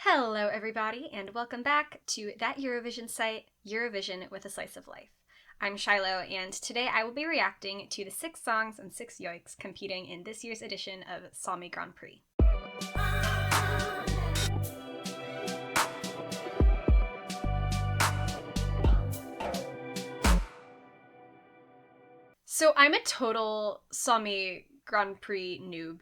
Hello everybody, and welcome back to that Eurovision site, Eurovision with a Slice of Life. I'm Shiloh, and today I will be reacting to the 6 songs and 6 joiks competing in this year's edition of Sámi Grand Prix. So I'm a total Sámi Grand Prix noob.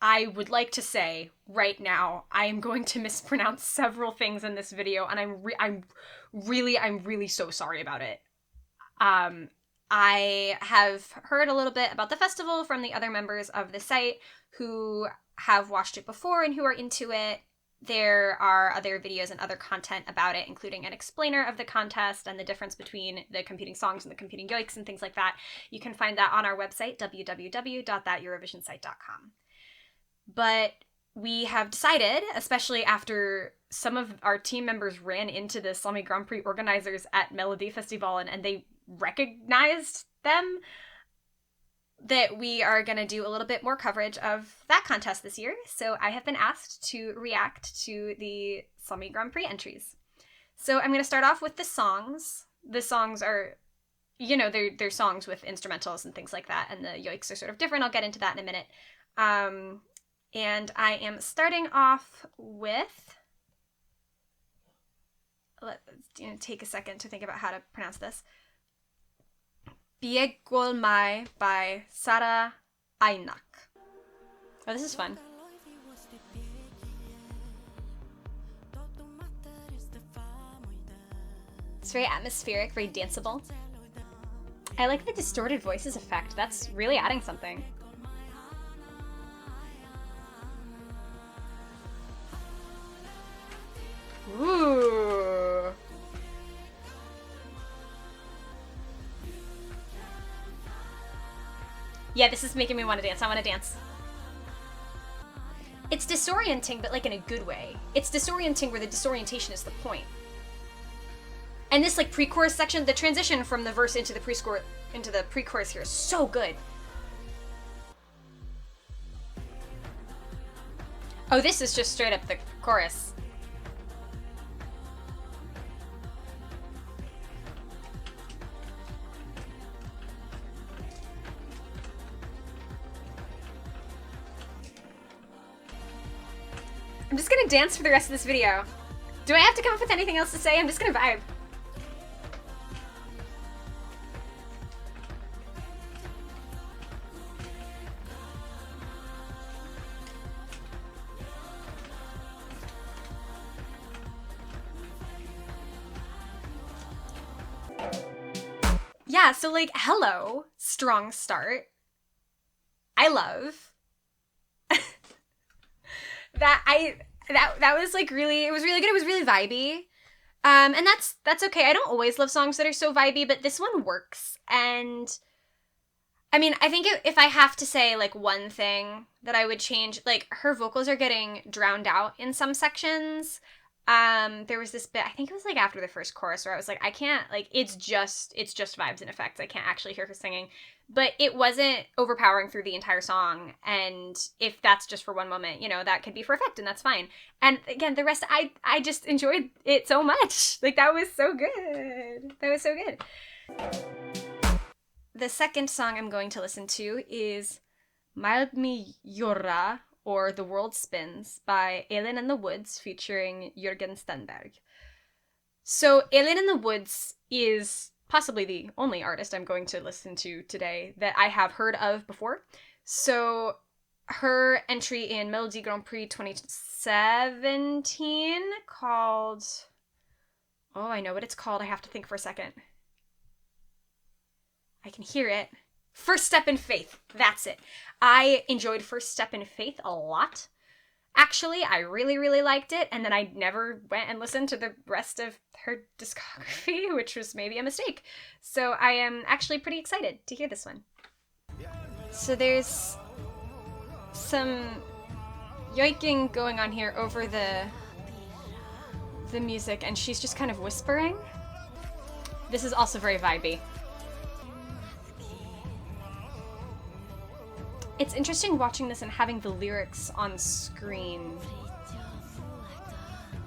I would like to say right now I am going to mispronounce several things in this video, and I'm really so sorry about it. I have heard a little bit about the festival from the other members of the site who have watched it before and who are into it. There are other videos and other content about it, including an explainer of the contest and the difference between the competing songs and the competing joiks and things like that. You can find that on our website, www.thateurovisionsite.com. But we have decided, especially after some of our team members ran into the Sámi Grand Prix organizers at Melodifestivalen and they recognized them, that we are going to do a little bit more coverage of that contest this year. So I have been asked to react to the Sámi Grand Prix entries. So I'm going to start off with the songs. The songs are, you know, they're songs with instrumentals and things like that, and the joiks are sort of different. I'll get into that in a minute. And I am starting off with, let's take a second to think about how to pronounce this. Biegol Mai by Sara Aynak. Oh, this is fun. It's very atmospheric, very danceable. I like the distorted voices effect. That's really adding something. Ooh. Yeah, this is making me want to dance. I want to dance. It's disorienting, but like in a good way. It's disorienting where the disorientation is the point. And this like pre-chorus section, the transition from the verse into the pre-chorus here is so good. Oh, this is just straight up the chorus. I'm just gonna dance for the rest of this video. Do I have to come up with anything else to say? I'm just gonna vibe. Yeah, so like, hello, strong start. I love. That was like really, it was really good. It was really vibey. And that's okay. I don't always love songs that are so vibey, but this one works. And I mean, I think if I have to say like one thing that I would change, like her vocals are getting drowned out in some sections. There was this bit, I think it was like after the first chorus, where I was like, I can't, like, it's just vibes and effects. I can't actually hear her singing. But it wasn't overpowering through the entire song, and if that's just for one moment, you know, that could be for effect, and that's fine. And again, the rest, I just enjoyed it so much. Like, that was so good. That was so good. The second song I'm going to listen to is Mild Mi Jorra, or The World Spins, by Elin and the Woods, featuring Jørgen Stenberg. So Elin and the Woods is possibly the only artist I'm going to listen to today that I have heard of before. So her entry in Melodi Grand Prix 2017 called... Oh, I know what it's called. I have to think for a second. I can hear it. First Step in Faith. That's it. I enjoyed First Step in Faith a lot. Actually, I really liked it, and then I never went and listened to the rest of her discography, which was maybe a mistake. So I am actually pretty excited to hear this one. So there's some yoiking going on here over the music, and she's just kind of whispering. This is also very vibey. It's interesting watching this and having the lyrics on screen.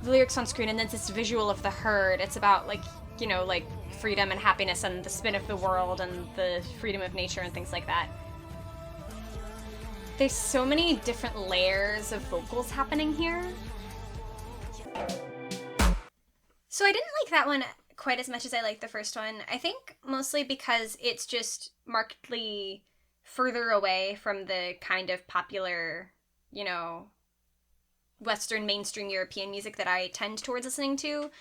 the lyrics on screen, and then this visual of the herd. It's about, like, you know, like, freedom and happiness and the spin of the world and the freedom of nature and things like that. There's so many different layers of vocals happening here. So I didn't like that one quite as much as I liked the first one. I think mostly because it's just markedly further away from the kind of popular, you know, Western mainstream European music that I tend towards listening to.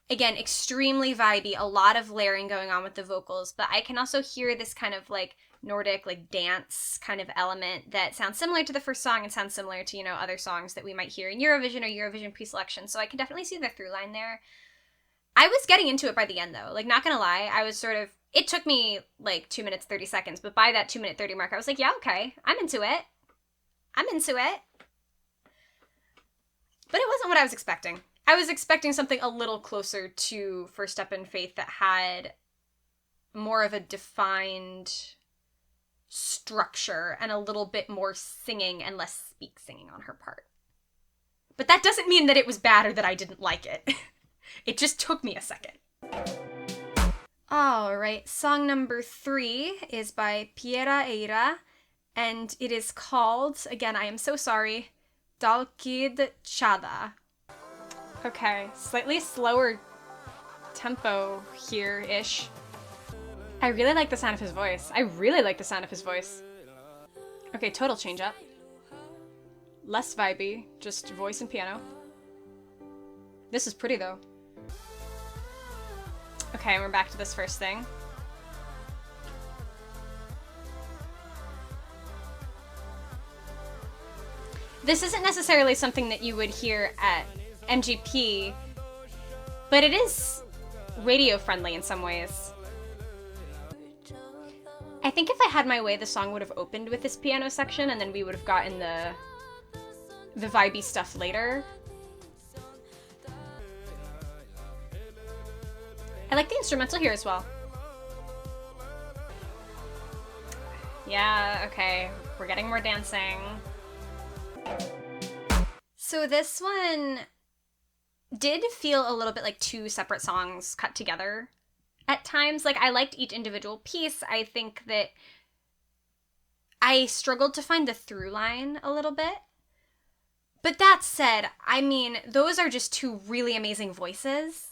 Again, extremely vibey, a lot of layering going on with the vocals, but I can also hear this kind of like Nordic, like dance kind of element that sounds similar to the first song and sounds similar to, you know, other songs that we might hear in Eurovision or Eurovision pre-selection. So I can definitely see the through line there. I was getting into it by the end though. Like, not gonna lie, I was sort of, it took me like 2 minutes, 30 seconds, but by that 2-minute 30 mark, I was like, yeah, okay, I'm into it. I'm into it. But it wasn't what I was expecting. I was expecting something a little closer to First Step in Faith that had more of a defined structure and a little bit more singing and less speak singing on her part. But that doesn't mean that it was bad or that I didn't like it. It just took me a second. Alright, song number 3 is by Piera Eira, and it is called, again, I am so sorry, Dalkid Chada. Okay, slightly slower tempo here-ish. I really like the sound of his voice. Okay, total change up. Less vibey, just voice and piano. This is pretty though. Okay, we're back to this first thing. This isn't necessarily something that you would hear at MGP, but it is radio friendly in some ways. I think if I had my way, the song would have opened with this piano section and then we would have gotten the vibey stuff later. I like the instrumental here as well. Yeah, okay, we're getting more dancing. So this one did feel a little bit like 2 separate songs cut together at times. Like, I liked each individual piece. I think that I struggled to find the through line a little bit. But that said, I mean, those are just 2 really amazing voices.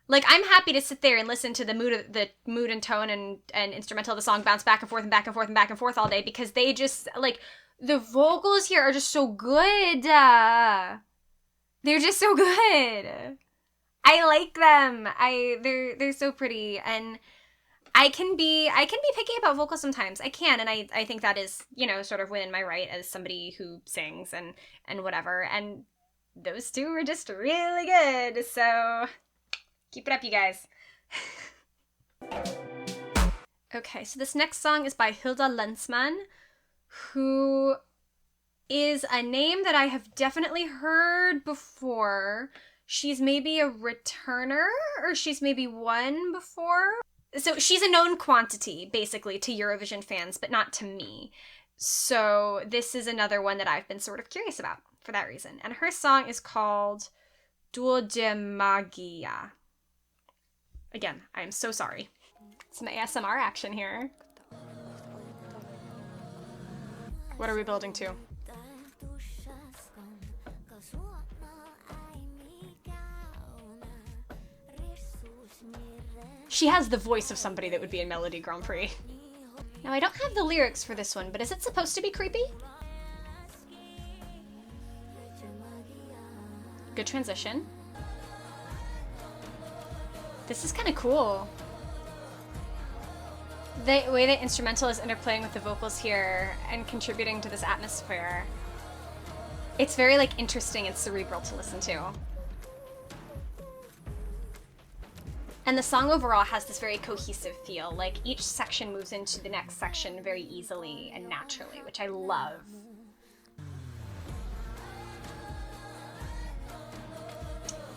Like, I'm happy to sit there and listen to the mood and tone and instrumental of the song bounce back and forth and back and forth and back and forth all day, because they just, like, the vocals here are just so good. They're just so good. I like them. They're so pretty, and I can be picky about vocals sometimes. I can, and I think that is, you know, sort of within my right as somebody who sings and whatever. And those 2 were just really good. So keep it up, you guys. Okay, so this next song is by Hilda Lensman, who is a name that I have definitely heard before. She's maybe a returner, or she's maybe won before. So she's a known quantity, basically, to Eurovision fans, but not to me. So this is another one that I've been sort of curious about for that reason. And her song is called Duo de Magia. Again, I am so sorry. Some ASMR action here. What are we building to? She has the voice of somebody that would be in Melody Grand Prix. Now, I don't have the lyrics for this one, but is it supposed to be creepy? Good transition. This is kind of cool. The way the instrumental is interplaying with the vocals here and contributing to this atmosphere. It's very, like, interesting and cerebral to listen to. And the song overall has this very cohesive feel. Like, each section moves into the next section very easily and naturally, which I love.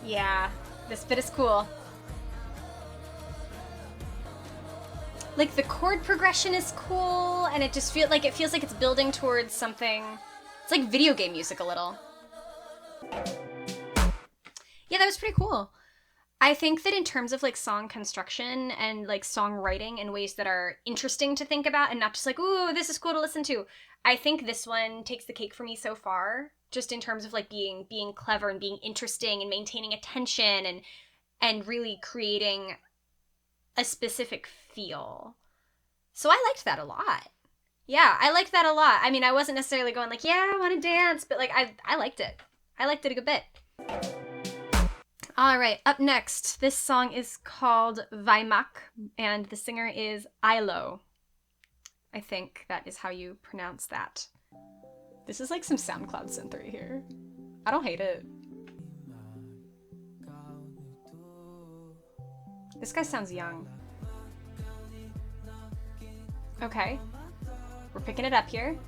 Yeah, this bit is cool. Like, the chord progression is cool, and it just feels like it's building towards something. It's like video game music a little. that was pretty cool. I think that in terms of like song construction and like songwriting in ways that are interesting to think about and not just like, ooh, this is cool to listen to, I think this one takes the cake for me so far, just in terms of like being clever and being interesting and maintaining attention and really creating a specific feel. So I liked that a lot. Yeah, I liked that a lot. I mean, I wasn't necessarily going like, yeah, I want to dance, but like I liked it. I liked it a good bit. All right, up next, this song is called Vaimak, and the singer is Ilo. I think that is how you pronounce that. This is like some SoundCloud synth right here. I don't hate it. This guy sounds young. Okay, we're picking it up here.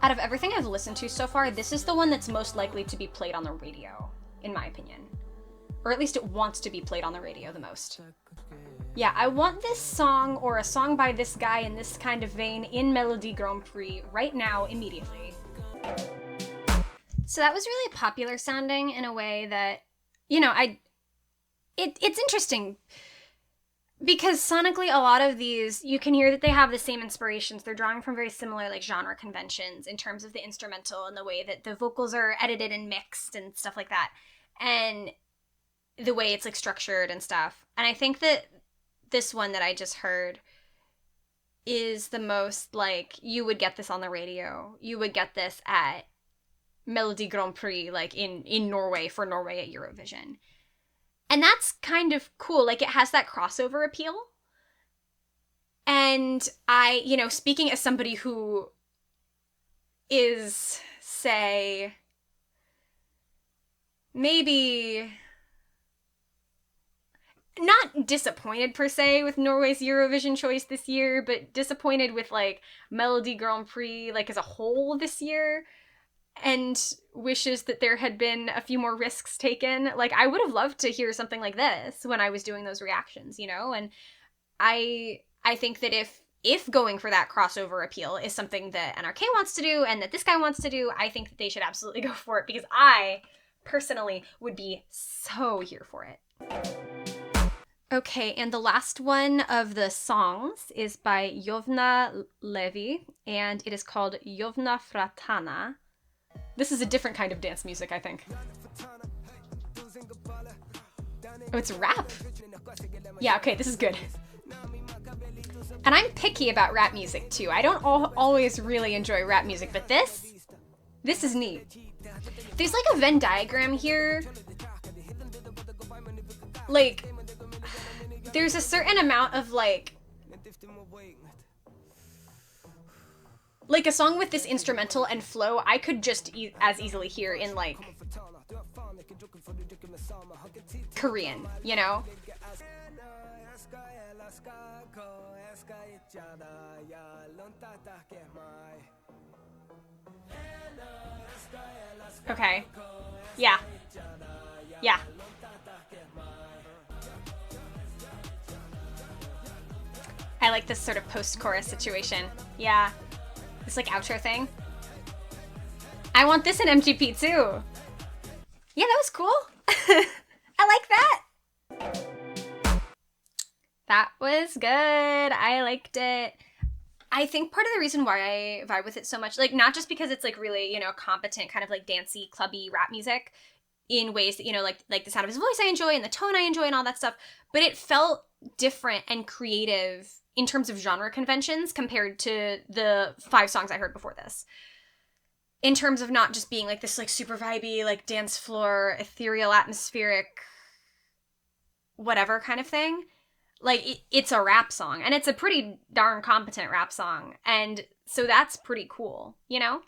Out of everything I've listened to so far, this is the one that's most likely to be played on the radio, in my opinion. Or at least it wants to be played on the radio the most. Yeah, I want this song, or a song by this guy in this kind of vein, in Melody Grand Prix right now, immediately. So that was really popular sounding in a way that, you know, it's interesting. Because sonically, a lot of these, you can hear that they have the same inspirations. They're drawing from very similar like genre conventions in terms of the instrumental and the way that the vocals are edited and mixed and stuff like that. And the way it's like structured and stuff. And I think that this one that I just heard is the most like, you would get this on the radio. You would get this at Melody Grand Prix, like in Norway, for Norway at Eurovision. And that's kind of cool. Like, it has that crossover appeal. And I, you know, speaking as somebody who is, say, maybe not disappointed per se with Norway's Eurovision choice this year, but disappointed with like Melody Grand Prix like as a whole this year, and wishes that there had been a few more risks taken. Like, I would have loved to hear something like this when I was doing those reactions, you know? And I think that if going for that crossover appeal is something that NRK wants to do and that this guy wants to do, I think that they should absolutely go for it, because I personally would be so here for it. Okay, and the last one of the songs is by Jovna Levi, and it is called Jovna Fratana. This is a different kind of dance music, I think. Oh, it's rap. Yeah, okay, this is good. And I'm picky about rap music, too. I don't always really enjoy rap music, but this is neat. There's like a Venn diagram here. Like, there's a certain amount of like a song with this instrumental and flow I could just as easily hear in like Korean, you know? Okay. Yeah. Yeah. I like this sort of post-chorus situation. Yeah. This like outro thing. I want this in MGP too. Yeah, that was cool. I like that. That was good. I liked it. I think part of the reason why I vibe with it so much, like, not just because it's like really, you know, competent kind of like dancey, clubby rap music in ways that, you know, like the sound of his voice I enjoy and the tone I enjoy and all that stuff, but it felt different and creative in terms of genre conventions compared to the 5 songs I heard before this. In terms of not just being like this like super vibey, like dance floor, ethereal, atmospheric, whatever kind of thing. Like, it's a rap song, and it's a pretty darn competent rap song, and so that's pretty cool, you know?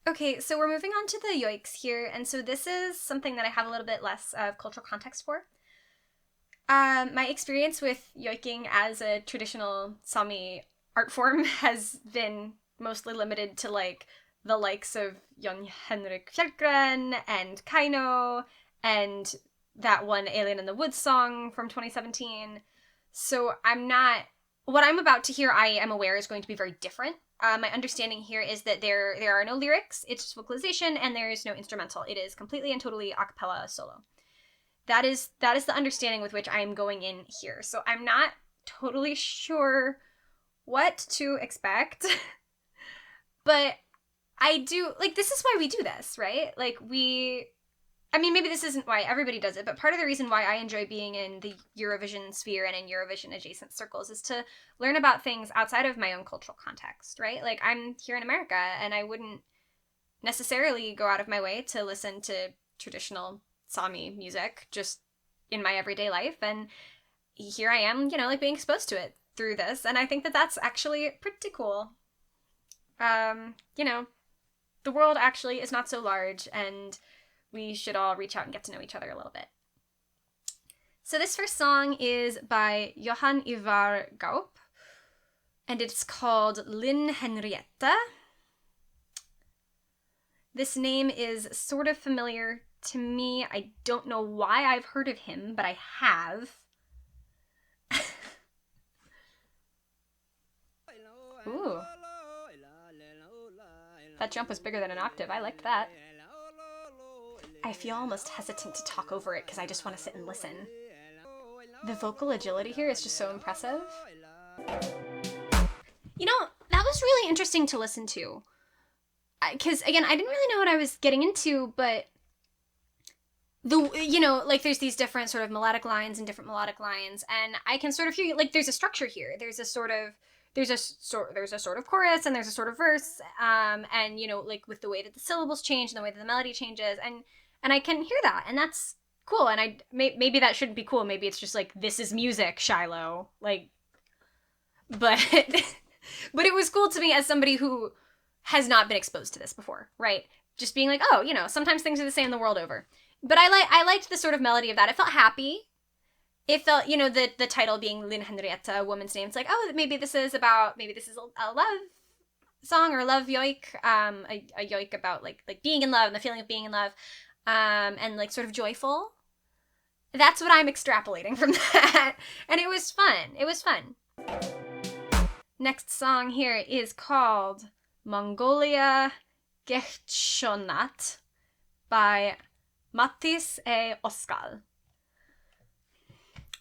Okay, so we're moving on to the joiks here, and so this is something that I have a little bit less of cultural context for. My experience with joiking as a traditional Sámi art form has been mostly limited to like the likes of Jon Henrik Fjellgren and Kaino and that one Alien in the Woods song from 2017. So what I'm about to hear, I am aware is going to be very different my understanding here is that there are no lyrics, it's just vocalization, and there is no instrumental. It is completely and totally a cappella solo. That is the understanding with which I am going in here. So I'm not totally sure what to expect, but I do, like, this is why we do this, right? Like, maybe this isn't why everybody does it, but part of the reason why I enjoy being in the Eurovision sphere and in Eurovision adjacent circles is to learn about things outside of my own cultural context, right? Like, I'm here in America, and I wouldn't necessarily go out of my way to listen to traditional Sámi music just in my everyday life, and here I am, like, being exposed to it through this, and I think that that's actually pretty cool. The world actually is not so large, and we should all reach out and get to know each other a little bit. So this first song is by Johan Ivar Gaup, and it's called Linn Henrietta. This name is sort of familiar to me. I don't know why I've heard of him, but I have. Ooh. That jump was bigger than an octave. I liked that. I feel almost hesitant to talk over it because I just want to sit and listen. The vocal agility here is just so impressive. That was really interesting to listen to. Because, again, I didn't really know what I was getting into, but there's these different sort of melodic lines and different melodic lines, and I can sort of hear, like, there's a structure here. There's a sort of chorus, and there's a sort of verse, and, like, with the way that the syllables change and the way that the melody changes, and I can hear that, and that's cool, and maybe that shouldn't be cool. Maybe it's just, like, this is music, Shiloh, like, but it was cool to me as somebody who has not been exposed to this before, right? Just being like, oh, sometimes things are the same the world over. But I liked the sort of melody of that. It felt happy. It felt, the title being Linn Henrietta, a woman's name. It's like, oh, maybe this is a love song or a love joik, a joik about like being in love and the feeling of being in love, and like sort of joyful. That's what I'm extrapolating from that, and it was fun. It was fun. Next song here is called Mongolia Gechonat by Mattis e Oskal.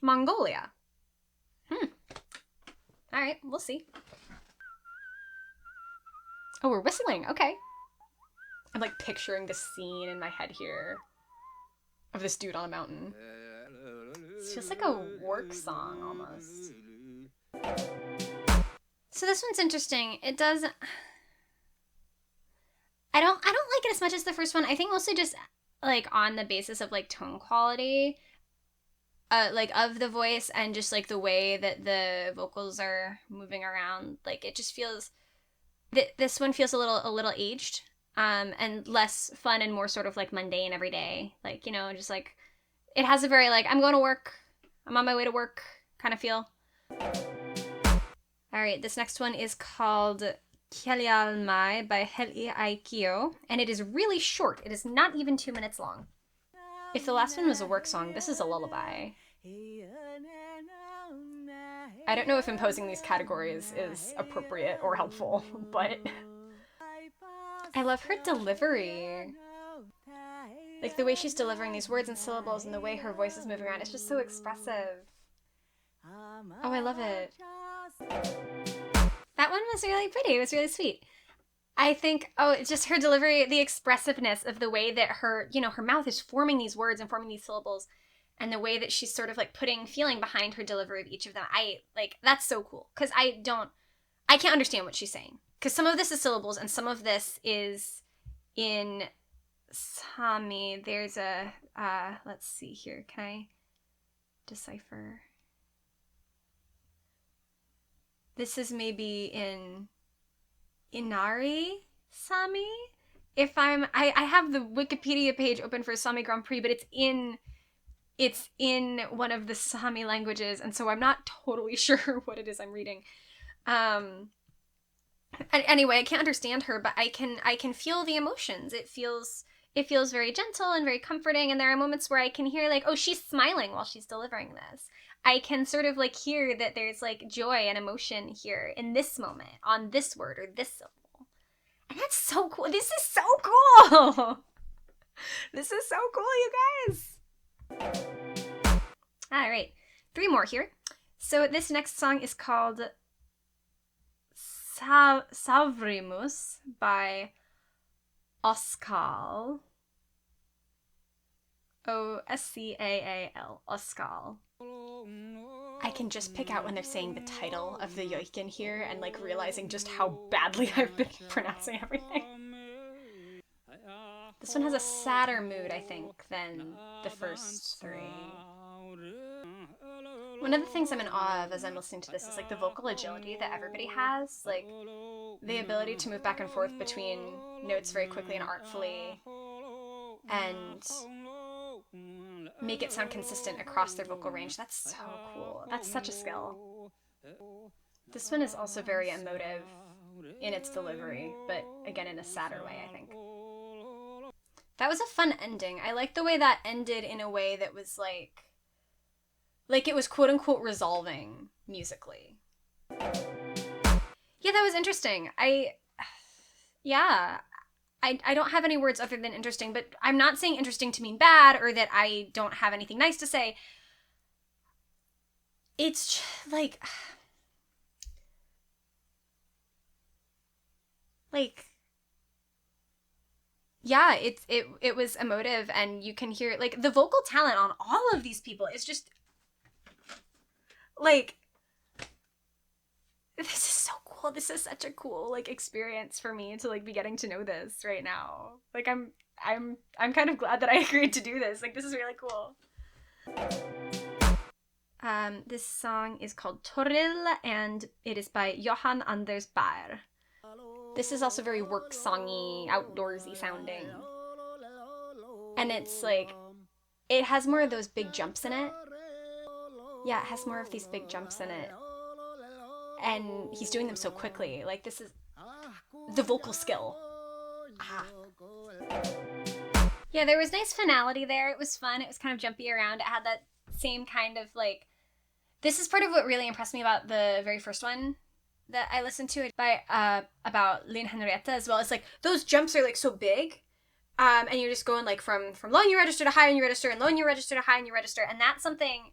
Mongolia. Alright, we'll see. Oh, we're whistling. Okay. I'm like picturing this scene in my head here of this dude on a mountain. It's just like a work song almost. So this one's interesting. It does... I don't like it as much as the first one. I think mostly just like on the basis of like tone quality, like of the voice and just like the way that the vocals are moving around. Like it just feels this one feels a little aged, and less fun and more sort of like mundane everyday. Like, just like it has a very like I'm going to work, I'm on my way to work kind of feel. All right, this next one is called Kjelljalmai by Heli Aikio, and it is really short. It is not even 2 minutes long. If the last one was a work song, this is a lullaby. I don't know if imposing these categories is appropriate or helpful, but I love her delivery. Like the way she's delivering these words and syllables and the way her voice is moving around, it's just so expressive. Oh, I love it. That one was really pretty. It was really sweet. I think, it's just her delivery, the expressiveness of the way that her mouth is forming these words and forming these syllables, and the way that she's sort of like putting feeling behind her delivery of each of them. That's so cool. Because I can't understand what she's saying. Because some of this is syllables and some of this is in Sámi. There's a, let's see here. Can I decipher? This is maybe in Inari Sámi. I have the Wikipedia page open for Sámi Grand Prix, but it's in one of the Sámi languages, and so I'm not totally sure what it is I'm reading. Anyway, I can't understand her, but I can feel the emotions. It feels very gentle and very comforting, and there are moments where I can hear like, oh, she's smiling while she's delivering this. I can sort of like hear that there's like joy and emotion here in this moment, on this word or this syllable. And that's so cool. This is so cool. This is so cool, you guys. All right, 3 more here. So this next song is called Savrimus by Oscaal. Oscaal. Oscaal. I can just pick out when they're saying the title of the joikin here and like realizing just how badly I've been pronouncing everything. This one has a sadder mood, I think, than the first 3. One of the things I'm in awe of as I'm listening to this is like the vocal agility that everybody has, like the ability to move back and forth between notes very quickly and artfully and make it sound consistent across their vocal range. That's so cool. That's such a skill. This one is also very emotive in its delivery, but again in a sadder way, I think. That was a fun ending. I like the way that ended in a way that was like it was quote-unquote resolving musically. Yeah, that was interesting. I don't have any words other than interesting, but I'm not saying interesting to mean bad or that I don't have anything nice to say. It's like yeah, it was emotive, and you can hear like the vocal talent on all of these people is just like, this is so cool. This is such a cool like experience for me to like be getting to know this right now. Like I'm kind of glad that I agreed to do this. Like this is really cool. This song is called Toril, and it is by Johan Anders Baer. This is also very work songy, outdoorsy sounding. And it's like, it has more of those big jumps in it. Yeah, it has more of these big jumps in it. And he's doing them so quickly. Like, this is the vocal skill. Ah. Yeah, there was nice finality there. It was fun. It was kind of jumpy around. It had that same kind of like, this is part of what really impressed me about the very first one that I listened to, by about Lynn Henrietta as well. It's like those jumps are like so big, and you're just going like from low in your register to high in your register and low in your register to high in your register, and that's something,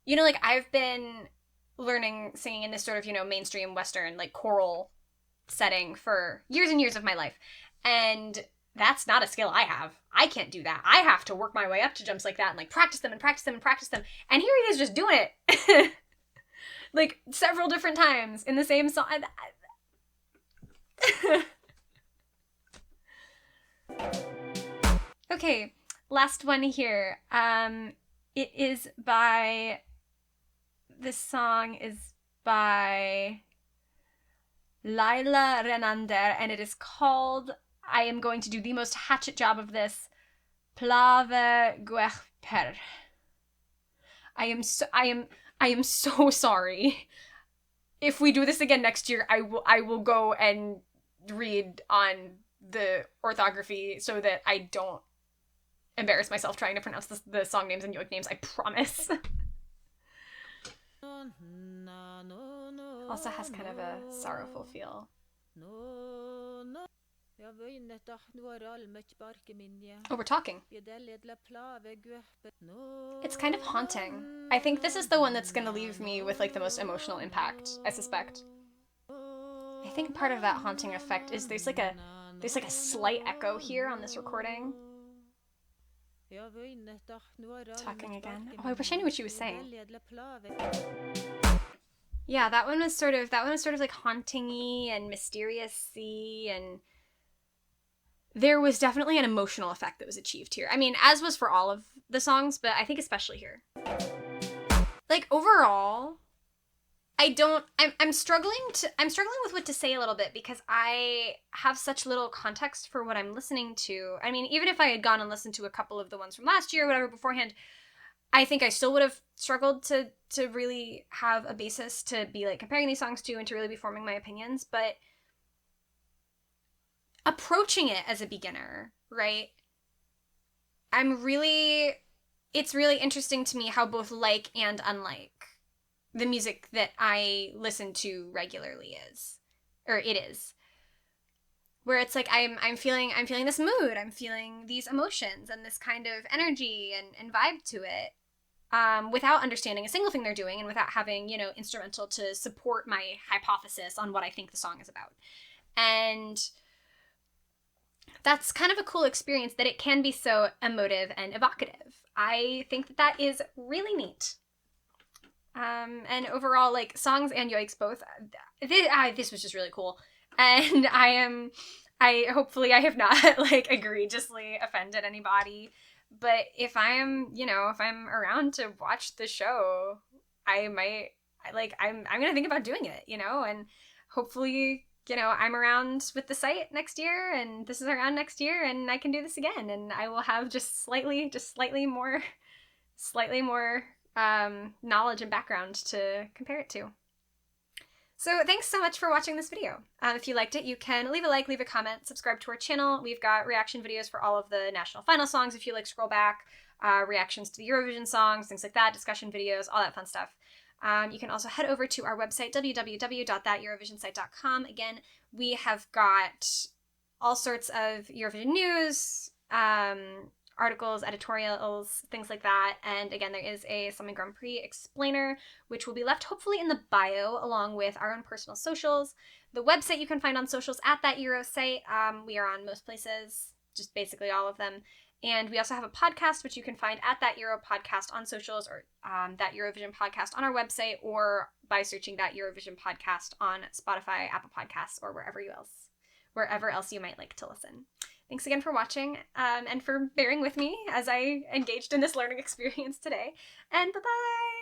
you know, like I've been learning singing in this sort of, you know, mainstream Western like choral setting for years and years of my life, and that's not a skill I have. I can't do that. I have to work my way up to jumps like that and like practice them and practice them and practice them, and here he is just doing it. Like, several different times in the same song. Okay, last one here. It is by... This song is by Laila Renander, and it is called... I am going to do the most hatchet job of this. Plave Guerper. I am so sorry. If we do this again next year, I will go and read on the orthography so that I don't embarrass myself trying to pronounce the song names and yoik names. I promise. Also has kind of a sorrowful feel. Oh, we're talking. It's kind of haunting. I think this is the one that's going to leave me with like the most emotional impact, I suspect. I think part of that haunting effect is there's like a slight echo here on this recording. Talking again. Oh, I wish I knew what she was saying. Yeah, that one was sort of like haunting-y and mysterious-y, and there was definitely an emotional effect that was achieved here. I mean, as was for all of the songs, but I think especially here. Like, overall, I'm struggling with what to say a little bit because I have such little context for what I'm listening to. I mean, even if I had gone and listened to a couple of the ones from last year or whatever beforehand, I think I still would have struggled to really have a basis to be like comparing these songs to and to really be forming my opinions, but approaching it as a beginner, right? I'm really it's really interesting to me how both like and unlike the music that I listen to regularly is, or it is. Where it's like I'm feeling this mood, I'm feeling these emotions and this kind of energy and vibe to it, without understanding a single thing they're doing and without having, you know, instrumental to support my hypothesis on what I think the song is about. And that's kind of a cool experience that it can be so emotive and evocative. I think that that is really neat. And overall, like, songs and yoiks both, this was just really cool. And hopefully I have not, like, egregiously offended anybody. But if I'm around to watch the show, I'm gonna think about doing it, you know, and hopefully, you know, I'm around with the site next year, and this is around next year, and I can do this again, and I will have just slightly more knowledge and background to compare it to. So thanks so much for watching this video. If you liked it, you can leave a like, leave a comment, subscribe to our channel. We've got reaction videos for all of the national final songs if you like scroll back, reactions to the Eurovision songs, things like that, discussion videos, all that fun stuff. You can also head over to our website, www.thateurovisionsite.com. Again, we have got all sorts of Eurovision news, articles, editorials, things like that. And again, there is a Sámi Grand Prix explainer, which will be left hopefully in the bio along with our own personal socials. The website you can find on socials at That Euro site. We are on most places, just basically all of them. And we also have a podcast, which you can find at That Euro Podcast on socials, or That Eurovision Podcast on our website, or by searching That Eurovision Podcast on Spotify, Apple Podcasts, or wherever else you might like to listen. Thanks again for watching, and for bearing with me as I engaged in this learning experience today. And bye-bye!